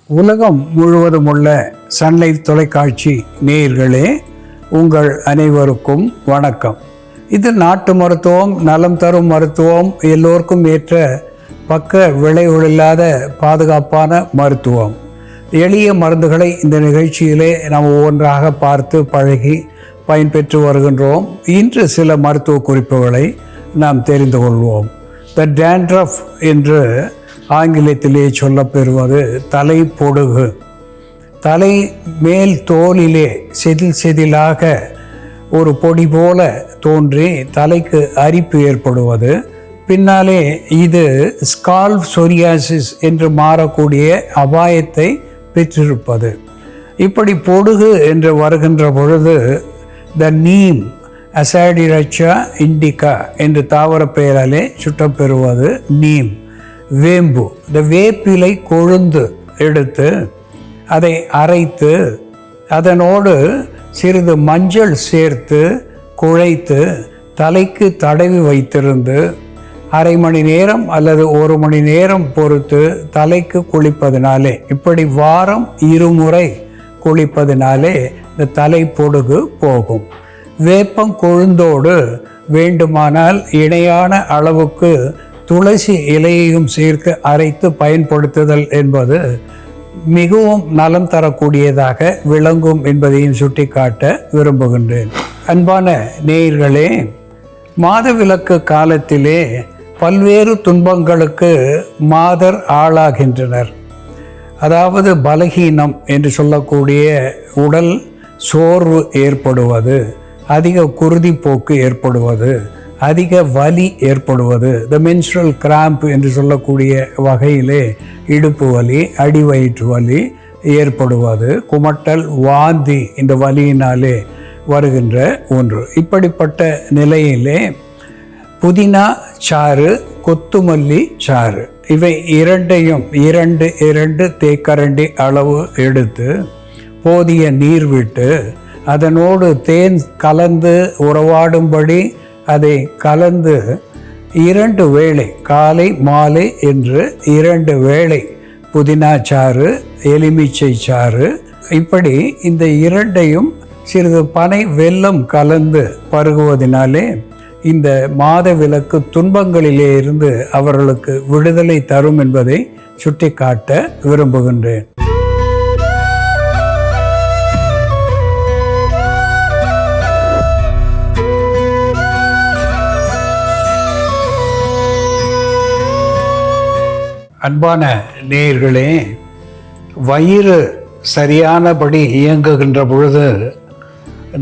உலகம் முழுவதும் உள்ள சன்லைஃப் தொலைக்காட்சி நேயர்களே, உங்கள் அனைவருக்கும் வணக்கம். இது நாட்டு மருத்துவம், நலம் தரும் மருத்துவம், எல்லோருக்கும் ஏற்ற பக்க விளைவுகளில்லாத பாதுகாப்பான மருத்துவம். எளிய மருந்துகளை இந்த நிகழ்ச்சியிலே நாம் ஒவ்வொன்றாக பார்த்து பழகி பயன்பெற்று வருகின்றோம். இன்று சில மருத்துவ குறிப்புகளை நாம் தெரிந்து கொள்வோம். த டேண்ட்ரஃப் என்று ஆங்கிலத்திலே சொல்லப்பெறுவது தலை பொடுகு. தலை மேல் தோலிலே செதில் செதிலாக ஒரு பொடி போல தோன்றி தலைக்கு அரிப்பு ஏற்படுவது, பின்னாலே இது ஸ்கால்ப் சொரியாசிஸ் என்று மாறக்கூடிய அபாயத்தை பெற்றிருப்பது. இப்படி பொடுகு என்று வருகின்ற பொழுது த நீம் அசாடிரச்சா இண்டிகா என்று தாவர பெயராலே சுட்டப்பெறுவது நீம். வேம்பு, இந்த வேப்பிலை கொழுந்து எடுத்து அதை அரைத்து அதனோடு சிறிது மஞ்சள் சேர்த்து குழைத்து தலைக்கு தடவி வைத்திருந்து அரை மணி நேரம் அல்லது ஒரு மணி நேரம் பொறுத்து தலைக்கு குளிப்பதினாலே, இப்படி வாரம் 2 முறை குளிப்பதினாலே இந்த தலை பொடுகு போகும். வேப்பம் கொழுந்தோடு வேண்டுமானால் இணையான அளவுக்கு துளசி இலையையும் சேர்த்து அரைத்து பயன்படுத்துதல் என்பது மிகவும் நலம் தரக்கூடியதாக விளங்கும் என்பதையும் சுட்டிக்காட்ட விரும்புகின்றேன். அன்பான நேயர்களே, மாதவிலக்கு காலத்திலே பல்வேறு துன்பங்களுக்கு மாதர் ஆளாகின்றனர். அதாவது பலகீனம் என்று சொல்லக்கூடிய உடல் சோர்வு ஏற்படுவது, அதிக குருதிப்போக்கு ஏற்படுவது, அதிக வலி ஏற்படுவது, த மென்ஸ்ட்ரல் கிராம்ப் என்று சொல்லக்கூடிய வகையிலே இடுப்பு வலி, அடிவயிற்று வலி ஏற்படுவது, குமட்டல், வாந்தி இந்த வலியினாலே வருகின்ற ஒன்று. இப்படிப்பட்ட நிலையிலே புதினா சாறு, கொத்துமல்லி சாறு இவை இரண்டையும் 2 தேக்கரண்டி அளவு எடுத்து போதிய நீர் விட்டு அதனோடு தேன் கலந்து உறவாடும்படி அதை கலந்து 2 வேளை, காலை மாலை என்று 2 வேளை புதினா சாறு, எலுமிச்சை சாறு, இப்படி இந்த இரண்டையும் சிறிது பனை வெல்லம் கலந்து பருகுவதனாலே இந்த மாதவிலக்கு துன்பங்களிலே இருந்து அவர்களுக்கு விடுதலை தரும் என்பதை சுட்டிக்காட்ட விரும்புகின்றேன். அன்பான நேயர்களே, வயிறு சரியானபடி இயங்குகின்ற பொழுது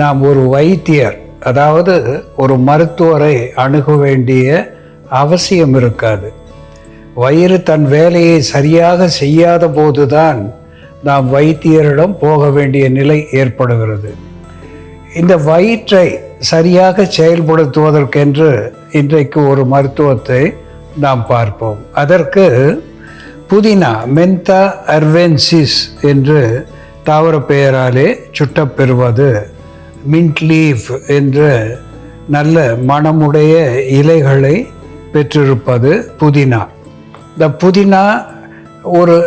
நாம் ஒரு வைத்தியர், அதாவது ஒரு மருத்துவரை அணுக வேண்டிய அவசியம் இருக்காது. வயிறு தன் வேலையை சரியாக செய்யாத போதுதான் நாம் வைத்தியரிடம் போக வேண்டிய நிலை ஏற்படுகிறது. இந்த வயிற்றை சரியாக செயல்படுத்துவதற்கென்று இன்றைக்கு ஒரு மருத்துவத்தை நாம் பார்ப்போம். அதற்கு புதினா, மென்தா அர்வென்சிஸ் என்று தாவர பெயராலே சுட்டப்பெறுவது, மின்ட் லீஃப் என்ற நல்ல மணமுடைய இலைகளை பெற்றிருப்பது புதினா. இந்த புதினா ஒரு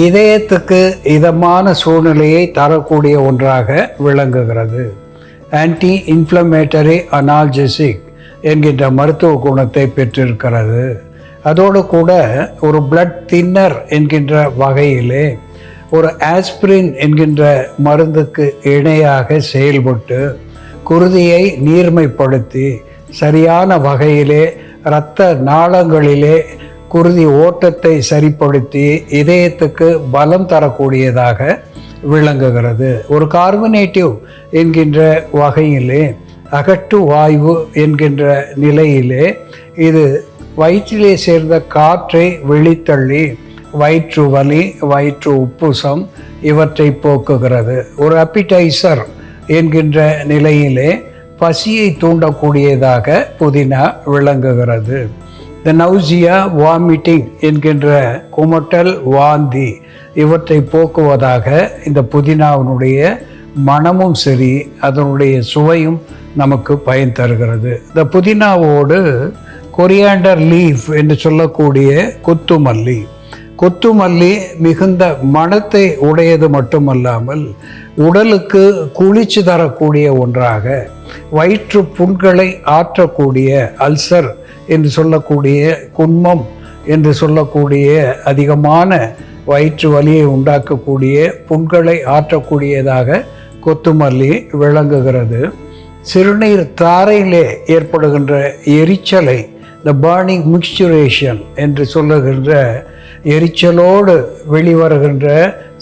இதயத்துக்கு இதமான சூழ்நிலையை தரக்கூடிய ஒன்றாக விளங்குகிறது. ஆன்டி இன்ஃப்ளமேட்டரி அனால்ஜெசிக் என்கின்ற மருத்துவ குணத்தை பெற்றிருக்கிறது. அதோடு கூட ஒரு பிளட் தின்னர் என்கின்ற வகையிலே ஒரு ஆஸ்பிரின் என்கின்ற மருந்துக்கு இணையாக செயல்பட்டு குருதியை நீர்மைப்படுத்தி சரியான வகையிலே இரத்த நாளங்களிலே குருதி ஓட்டத்தை சரிப்படுத்தி இதயத்துக்கு பலம் தரக்கூடியதாக விளங்குகிறது. ஒரு கார்பனேட்டிவ் என்கின்ற வகையிலே அகட்டு வாயு என்கின்ற நிலையிலே இது வயிற்றிலே சேர்ந்த காற்றை வெளித்தள்ளி வயிற்று வலி, வயிற்று உப்புசம் இவற்றை போக்குகிறது. ஒரு அப்பிடைசர் என்கின்ற நிலையிலே பசியை தூண்டக்கூடியதாக புதினா விளங்குகிறது. த நௌசியா, வாமிட்டிங் என்கின்ற குமட்டல், வாந்தி இவற்றை போக்குவதாக இந்த புதினாவினுடைய மணமும் சரி, அதனுடைய சுவையும் நமக்கு பயன் தருகிறது. இந்த புதினாவோடு கொரியாண்டர் லீஃப் என்று சொல்லக்கூடிய கொத்துமல்லி, கொத்துமல்லி மிகுந்த மணத்தை உடையது மட்டுமல்லாமல் உடலுக்கு குளிர்ச்சி தரக்கூடிய ஒன்றாக, வயிற்று புண்களை ஆற்றக்கூடிய அல்சர் என்று சொல்லக்கூடிய, குன்மம் என்று சொல்லக்கூடிய அதிகமான வயிற்று வலியை உண்டாக்கக்கூடிய புண்களை ஆற்றக்கூடியதாக கொத்துமல்லி விளங்குகிறது. சிறுநீர் தாரையிலே ஏற்படுகின்ற எரிச்சலை, த பர்னிங் மிக்ஸ்சுரேஷன் என்று சொல்லுகின்ற எரிச்சலோடு வெளிவருகின்ற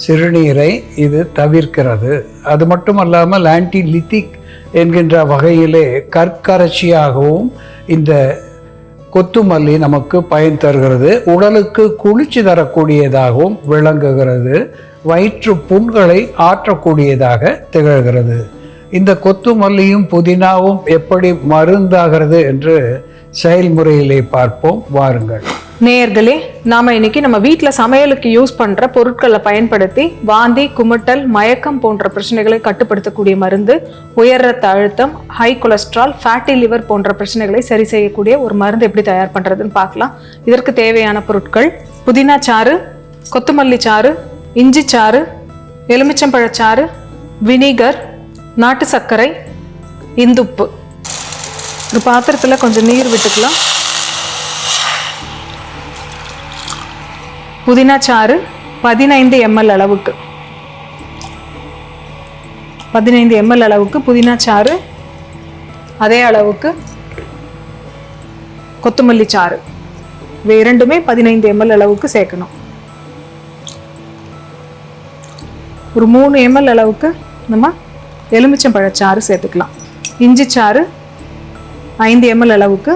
சிறுநீரை இது தவிர்க்கிறது. அது மட்டுமல்லாமல் ஆன்டிலித்திக் என்கின்ற வகையிலே கற்கரைச்சியாகவும் இந்த கொத்துமல்லி நமக்கு பயன் தருகிறது. உடலுக்கு குளிர்ச்சி தரக்கூடியதாகவும் விளங்குகிறது. வயிற்று புண்களை ஆற்றக்கூடியதாக திகழ்கிறது. இந்த கொத்துமல்லியும் புதினாவும் எப்படி மருந்தாகிறது என்று செயல்முறையிலே பார்ப்போம், வாருங்கள். நேயர்களே, நாம இன்னைக்கு நம்ம வீட்டில் சமையலுக்கு யூஸ் பண்ற பொருட்களை பயன்படுத்தி வாந்தி, குமட்டல், மயக்கம் போன்ற பிரச்சனைகளை கட்டுப்படுத்தக்கூடிய மருந்து, உயர் ரத்த அழுத்தம், ஹை கொலஸ்ட்ரால், ஃபேட்டி லிவர் போன்ற பிரச்சனைகளை சரி செய்யக்கூடிய ஒரு மருந்து எப்படி தயார் பண்றதுன்னு பார்க்கலாம். இதற்கு தேவையான பொருட்கள்: புதினா சாறு, கொத்தமல்லி சாறு, இஞ்சி சாறு, எலுமிச்சம்பழச்சாறு, வினிகர், நாட்டு சர்க்கரை, இந்துப்பு. ஒரு பாத்திரத்தில் கொஞ்சம் நீர் விட்டுக்கலாம். புதினா சாறு 15 ml அளவுக்கு, 15 ml அளவுக்கு புதினா சாறு, அதே அளவுக்கு கொத்தமல்லி சாறு, இவை இரண்டுமே 15 ml அளவுக்கு சேர்க்கணும். ஒரு 3 ml அளவுக்கு நம்ம எலுமிச்சம்பழச்சாறு சேர்த்துக்கலாம். இஞ்சி சாறு 5 ml அளவுக்கு.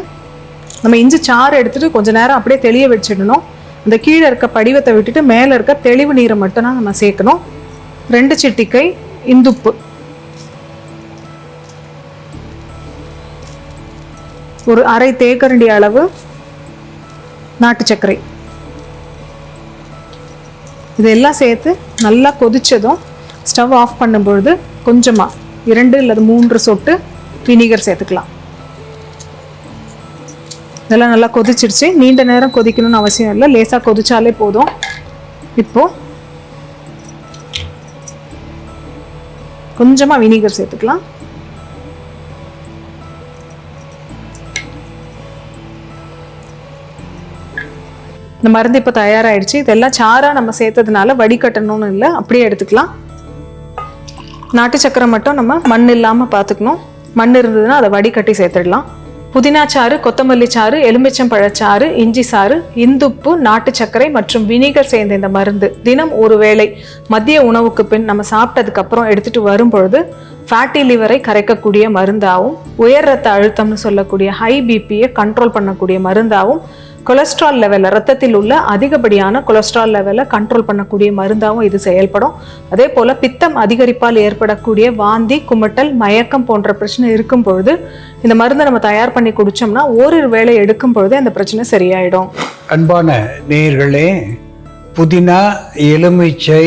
நம்ம இஞ்சி சாறு எடுத்துட்டு கொஞ்ச நேரம் அப்படியே தெளிய வச்சிடணும். அந்த கீழே இருக்க படிவத்தை விட்டுட்டு மேலே இருக்க தெளிவு நீரை மட்டும்தான் நம்ம சேர்க்கணும். 2 சிட்டிகை இந்துப்பு, ஒரு அரை தேக்கரண்டி அளவு நாட்டு சர்க்கரை. இதெல்லாம் சேர்த்து நல்லா கொதிச்சதும் ஸ்டவ் ஆஃப் பண்ணும்பொழுது கொஞ்சமாக 2 அல்லது 3 சொட்டு வினிகர் சேர்த்துக்கலாம். இதெல்லாம் நல்லா கொதிச்சிருச்சு. நீண்ட நேரம் கொதிக்கணும்னு அவசியம் இல்லை, லேசாக கொதிச்சாலே போதும். இப்போ கொஞ்சமாக வினிகர் சேர்த்துக்கலாம். இந்த மருந்து இப்போ தயாராகிடுச்சு. இதெல்லாம் சாராக நம்ம சேர்த்ததுனால வடிகட்டணும்னு இல்லை, அப்படியே எடுத்துக்கலாம். நாட்டு சக்கரை மட்டும் நம்ம மண் இல்லாமல் பார்த்துக்கணும். மண் இருந்ததுன்னா அதை வடிகட்டி சேர்த்துடலாம். புதினா சாறு, கொத்தமல்லி சாறு, எலுமிச்சம்பழச்சாறு, இஞ்சி சாறு, இந்துப்பு, நாட்டு சர்க்கரை மற்றும் வினிகர் சேர்ந்த இந்த மருந்து தினம் ஒரு வேளை மதிய உணவுக்கு பின் நம்ம சாப்பிட்டதுக்கு அப்புறம் எடுத்துட்டு வரும்பொழுது ஃபேட்டி லிவரை கரைக்கக்கூடிய மருந்தாகவும், உயர் ரத்த அழுத்தம்னு சொல்லக்கூடிய ஹை பிபியை கண்ட்ரோல் பண்ணக்கூடிய மருந்தாகவும், கொலஸ்ட்ரால் லெவலில், ரத்தத்தில் உள்ள அதிகப்படியான கொலஸ்ட்ரால் லெவலை கண்ட்ரோல் பண்ணக்கூடிய மருந்தாகவும் இது செயல்படும். அதே போல் பித்தம் அதிகரிப்பால் ஏற்படக்கூடிய வாந்தி, குமட்டல், மயக்கம் போன்ற பிரச்சனை இருக்கும் பொழுது இந்த மருந்தை நம்ம தயார் பண்ணி குடித்தோம்னா ஓரிரு வேளை எடுக்கும் பொழுது அந்த பிரச்சனை சரியாயிடும். அன்பான நேயர்களே, புதினா, எலுமிச்சை,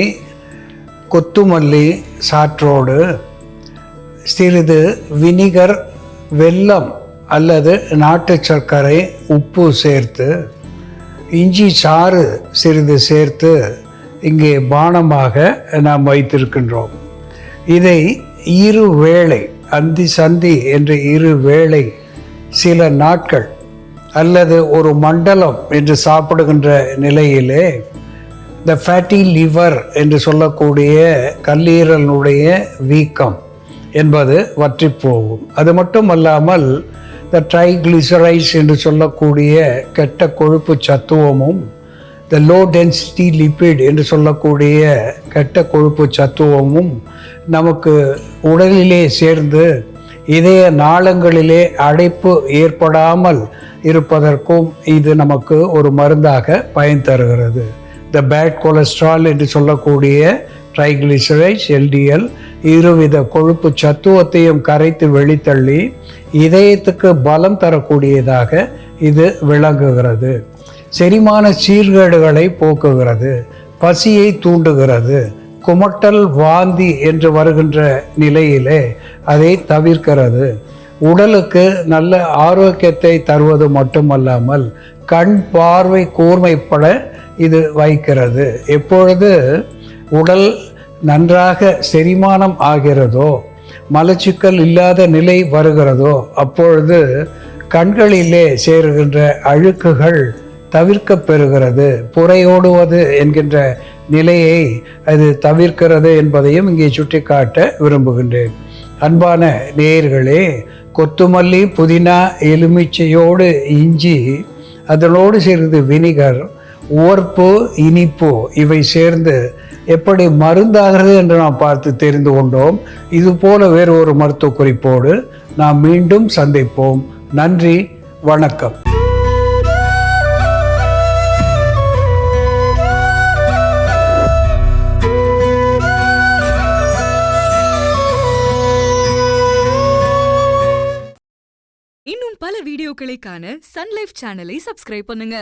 கொத்துமல்லி சாற்றோடு சிறிது வினிகர், வெல்லம் அல்லது நாட்டு சர்க்கரை, உப்பு சேர்த்து, இஞ்சி சாறு சிறிது சேர்த்து இங்கே பானமாக நாம் வைத்திருக்கின்றோம். இதை இரு வேளை, அந்தி சந்தி என்று இரு வேளை, சில நாட்கள் அல்லது ஒரு மண்டலம் என்று சாப்பிடுகின்ற நிலையிலே இந்த ஃபேட்டி லிவர் என்று சொல்லக்கூடிய கல்லீரலுடைய வீக்கம் என்பது வற்றி போகும். அது மட்டுமல்லாமல் இந்த ட்ரைகிளிசரைட்ஸ் என்று சொல்லக்கூடிய கெட்ட கொழுப்பு சத்துவமும், இந்த லோ டென்சிட்டி லிப்பிட் என்று சொல்லக்கூடிய கெட்ட கொழுப்பு சத்துவமும் நமக்கு உடலிலே சேர்ந்து இதய நாளங்களிலே அடைப்பு ஏற்படாமல் இருப்பதற்கும் இது நமக்கு ஒரு மருந்தாக பயன் தருகிறது. இந்த பேட் கொலஸ்ட்ரால் என்று சொல்லக்கூடிய ட்ரைகிளிசரைட்ஸ், எல்டிஎல், இருவித கொழுப்பு சத்துவத்தையும் கரைத்து வெளித்தள்ளி இதயத்துக்கு பலம் தரக்கூடியதாக இது விளங்குகிறது. செரிமான சீர்கேடுகளை போக்குகிறது, பசியை தூண்டுகிறது, குமட்டல், வாந்தி என்று வருகின்ற நிலையிலே அதை தவிர்க்கிறது. உடலுக்கு நல்ல ஆரோக்கியத்தை தருவது மட்டுமல்லாமல் கண் பார்வை கூர்மைப்பட இது வைக்கிறது. எப்பொழுது உடல் நன்றாக செரிமானம் ஆகிறதோ, மலச்சிக்கல் இல்லாத நிலை வருகிறதோ, அப்பொழுது கண்களிலே சேருகின்ற அழுக்குகள் தவிர்க்க பெறுகிறது. புறையோடுவது என்கின்ற நிலையை அது தவிர்க்கிறது என்பதையும் இங்கே சுட்டிக்காட்ட விரும்புகின்றேன். அன்பான நேயர்களே, கொத்துமல்லி, புதினா, எலுமிச்சையோடு இஞ்சி, அதனோடு சிறிது வினிகர், உவர்ப்பு, இனிப்பு இவை சேர்ந்து எப்படி மருந்தாகிறது என்று நாம் பார்த்து தெரிந்து கொண்டோம். இதுபோல வேறு ஒரு மருத்துவ குறிப்போடு நாம் மீண்டும் சந்திப்போம். நன்றி, வணக்கம். இன்னும் பல வீடியோக்களை காண சன் லைஃப் சேனலை சப்ஸ்கிரைப் பண்ணுங்க.